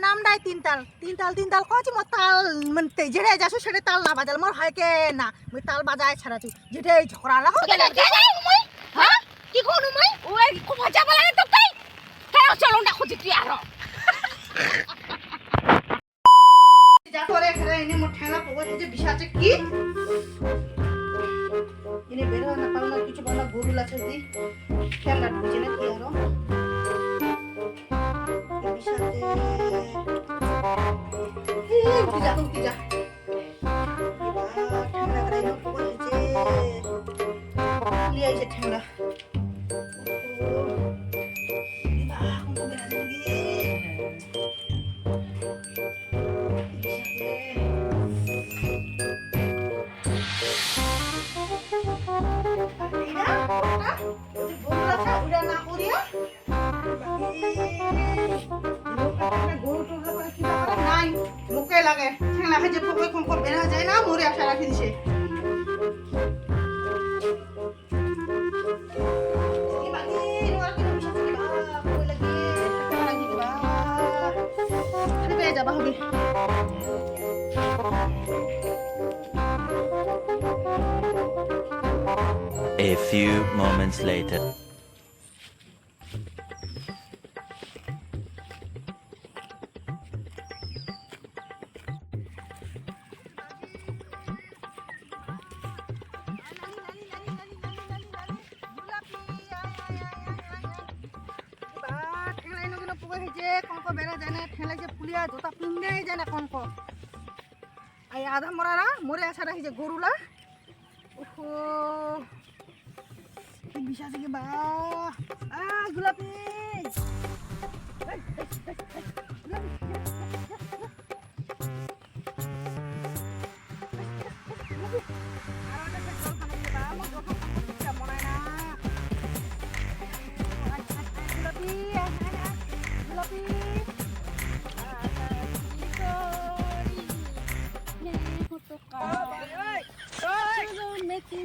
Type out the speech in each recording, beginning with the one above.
নামটাই তিন তাল কইছি মোর তাল মানে যেটা যাছো সেটা তাল না বাজাল মোর হয় কে না মুই তাল বাজায় ছাড়া তুই যেটাই ঝগড়া লাগো হ্যাঁ কি কোন মই ওই খুব মজা বলা তো তাই কেন চলো না খুঁজি তুই আর যা করে এখানে এনে মোর ঠেলা পগো যে বিষাছে কি এনে বের না পাও না কিছু বলা গরুল আছে দি ঠেলা বুঝে না কি আরো বিষাতে উঠি যা ঠেলা করে এনে পগো যে লিয়ে যে ঠেলা লাগে ঠেলা যে পকই কোন কোন বেরা যায় না মরে আশা রাখি দিছে A few moments later. আধা মরা মরে আসা রাখি যে গরুলা ওহো কি বিষা থেকে বা গোলাপি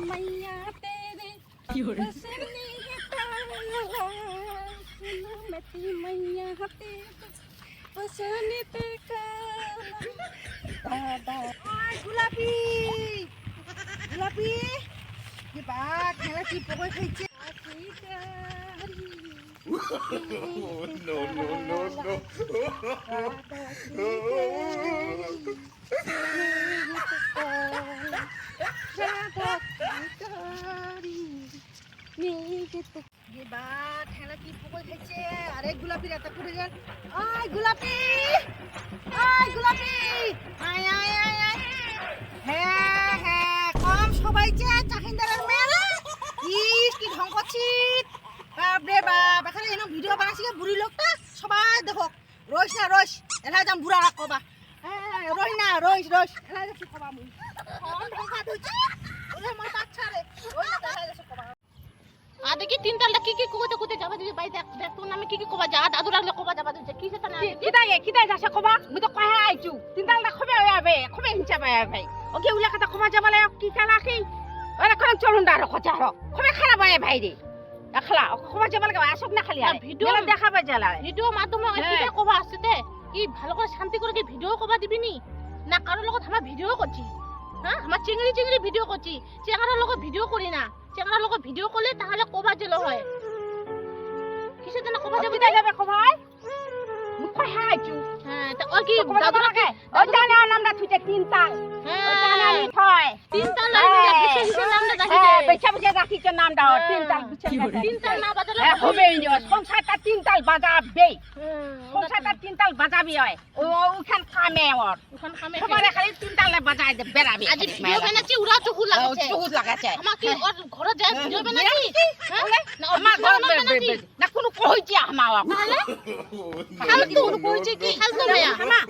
मैया तेरे बसने मैया तेरे बसने গোলাপি গোলাপি কি বা খেলা কি পকই খাইছে আরে গোলাপি রাতে পড়ে গেল গোলাপি গোলাপি হ্যাঁ হ্যাঁ কম সবাই যে চাহিদারের মেয়েরা কি ঢং করছিস বাপ রে বাপ এখানে এনে ভিডিও বানাচ্ছি বুড়ি লোকটা সবাই দেখো রইস না রইস এলা যাম বুড়া রাখবা হ্যাঁ রই না রইস এলা যাচ্ছি কবা মুই কম ঢঙ্কা ধুইছে ওরে আমার বাচ্চা রে রই না দেখা যাচ্ছে কবা आ देखी तीन तालটা কি কোতে কোতে যাবা দিবি ভাই দেখ দেখ তোর নামে কি কবা যা দাদু রাখলে কবা যাবা দিছে কি সেটা না কিদাই যাসা কবা মুই তো কয়া আইছু তিন তালটা খবে আবে খবে হিচাবে ভাই ওকে উলা কথা কবা যাবালে কি কালা কি ওরে কোন চলুন দা রখ যা রখ খবে খারাপ হয় ভাই রে দেখলা খবা যাবালে আসক না খালি ভিডিও দেখাবে জালা ভিডিও মাধ্যমে কিটা কবা আসতে কি ভালো করে শান্তি করে কি ভিডিও কবা দিবিনি না কারোর লগত আমরা ভিডিও করছি হ্যাঁ আমরা চিংড়ি ভিডিও করছি চেঙ্গার লগত ভিডিও করি না চেঙ্গার লগত ভিডিও করলে তাহলে কবা জেল হয় কিসের জন্য কবা যাবে কবাই মুখ হাইছু হ্যাঁ তা ও কি দাদু রাখে ও জানা নামটা থুইতে তিন তাল ও জানা নি থয় তিন তাল না বিশেষ নামটা রাখি দে বেচা বেচা রাখি কে নামটা তিন তাল তিন তাল না বাজালে হবে নি সংসারটা তিন তাল বাজাবে সংসারটা তিন তাল বাজাবি হয় ও ওখান কামে ওর ওখান কামে সবারে খালি তিন তাল বাজায় দে বেরাবি আজ ভিডিও বানাচ্ছি উড়া চুহু লাগাছে আমাকে ওর ঘরে যায় ভিডিও বানাচ্ছি না আমার ঘরে না কোনো কইছি আমার তাহলে আমি তো কইছি কি হালতো মেয়া আমা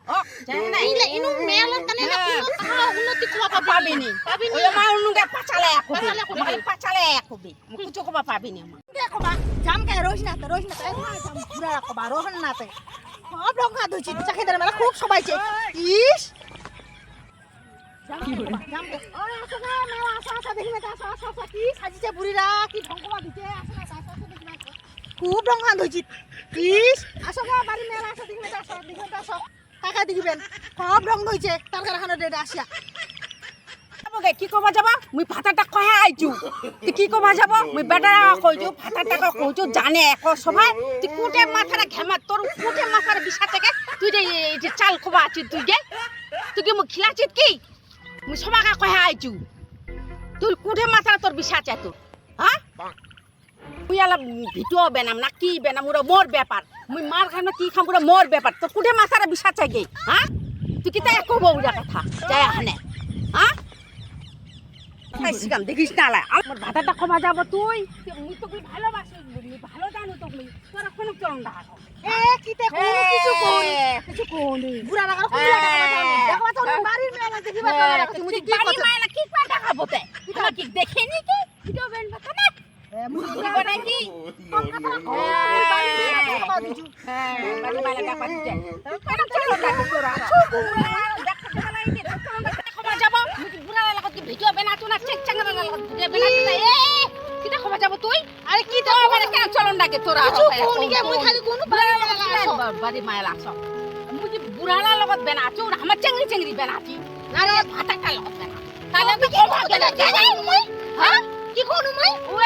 ও জানা ইলে ইনু মেলা তানে না কোনো উন্নতি কবা পাবিনি ওই মা উনুগা পাচালে একবি কিছু কবা পাবিনি আমা দেখো বা জাম কে রইস না জাম পুরা রাখবা রোহন না তে সব রঙা ধুইছি চাহিদার মেলা খুব সবাইছে ইস জাম কে ওরে আসো না মেলা আসা দেখি না আসা কি সাজিছে বুড়িরা কি ঢঙ্কবা দিতে আসো না দেখি না খুব রঙান হয়েছি ইস আসো গো বাড়ি মেলা আসো দেখবে আসো কাকা দেখিবেন সব রং হয়েছে তার কারখানা ডেটে আসিয়া যাবগে কি কবা যাবা মুই ভাতাটা কহে আইছু তুই কি কবা যাব মুই বেটা কইছু ভাতাটা কইছু জানে এক সবাই তুই কুটে মাথাটা ঘেমা তোর কুটে মাথার বিষা থেকে তুই যে চাল কবা আছিস তুই কি মুই খিলাছিস কি মুই সবাকে কহে আইছু তুই কুটে মাথার তোর বিষা আছে তোর হ্যাঁ মুই আলা ভিডিও বেনাম না কি বেনাম ওরা মোর ব্যাপার মুই মার খানো কি খাম ওরা মোর ব্যাপার তো কুটে মাথার বিষা চাই হ্যাঁ তুই কি তাই কব ওরা কথা যাই আনে হ্যাঁ খাইছিলাম দেখিস না লাই আমার ভাতাটা কমা যাব তুই মুই তো তুই ভালোবাসি মুই ভালো জানো তো মুই তোরা কোনো চলন না এ কিতে কোনো কিছু কোনি বুড়া লাগা কোন লাগা দেখবা তো বাড়ির মেলা দেখিবা তো মুই কি বাড়ি মাইনা কি পা দেখাবো তে আমার কি দেখেনি কি ভিডিও বেন বাতা না মুই দিব নাকি বাড়ি মাইনা দেখা দিছে কেন চলন না তোরা দেখতে বলাই কি চলন না কমা যাব মুই বুড়া লাগা কি ভিডিও বেনাতো না চেক চাঙ্গা লাগা ভিডিও বেনাতো না এ কিটা কমা যাব তুই আরে কি তো মানে কেন চলন নাকি তোরা কোনি কে মুই খালি কোন বাড়ি মাইনা লাগছ মুই কি বুড়ালা লগত বেনাতো না আমার চেংড়ি চেংড়ি বেনাতি আরে ভাতাটা লগত বেনা তাহলে তুই কি ভাগে না মুই হ্যাঁ কি কোন মুই ওই